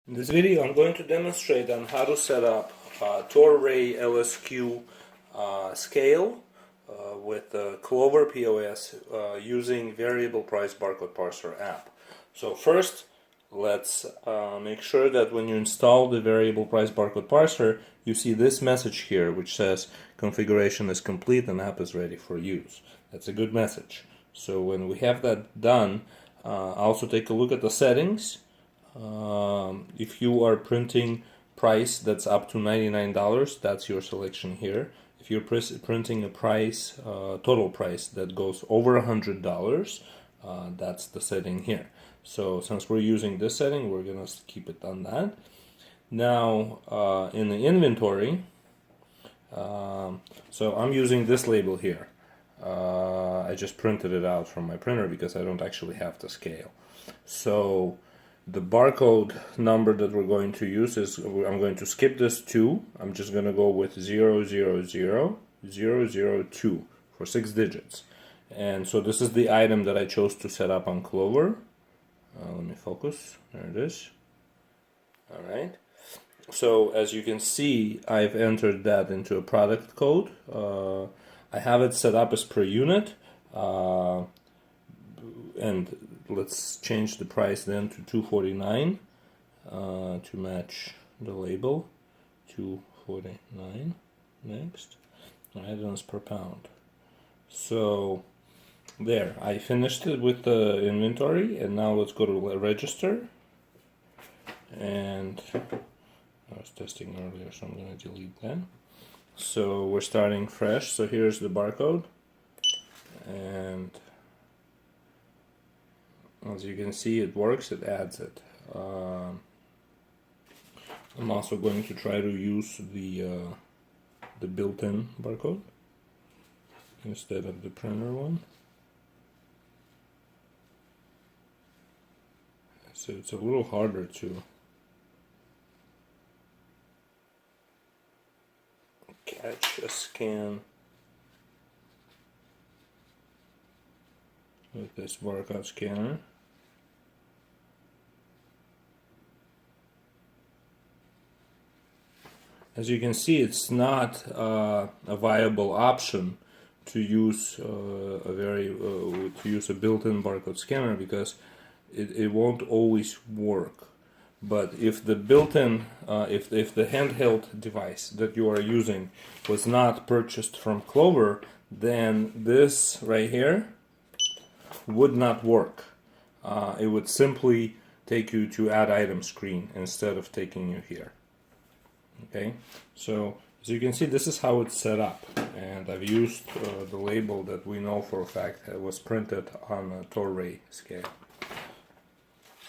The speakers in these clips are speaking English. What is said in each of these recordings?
In this video I'm going to demonstrate on how to set up Tor Rey LSQ scale with Clover POS using variable price barcode parser app. So first let's make sure that when you install the variable price barcode parser you see this message here which says configuration is complete and app is ready for use. That's a good message. So when we have that done, also take a look at the settings. If you are printing price that's up to $99, that's your selection here. If you're printing a price, total price that goes over $100, that's the setting here. So since we're using this setting, we're gonna keep it on that. Now in the inventory, so I'm using this label here. I just printed it out from my printer because I don't actually have the scale. So the barcode number that we're going to use is, I'm going to skip this 2. I'm just going to go with 000002 for 6 digits. And so this is the item that I chose to set up on Clover. Let me focus. There it is. Alright. So as you can see, I've entered that into a product code. I have it set up as per unit. And let's change the price then to $2.49 to match the label. $2.49 next. Items per pound. So there, I finished it with the inventory, and now let's go to register. And I was testing earlier, so I'm going to delete that. So we're starting fresh. So here's the barcode, and as you can see, it works, it adds it. I'm also going to try to use the built-in barcode instead of the printer one. So it's a little harder to catch a scan with this barcode scanner. As you can see, it's not a viable option to use a built-in barcode scanner because it won't always work. But if the built-in, if the handheld device that you are using was not purchased from Clover, then this right here would not work. It would simply take you to add item screen instead of taking you here. Okay, so as you can see, this is how it's set up, and I've used the label that we know for a fact was printed on a Tor Rey scale.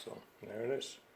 So there it is.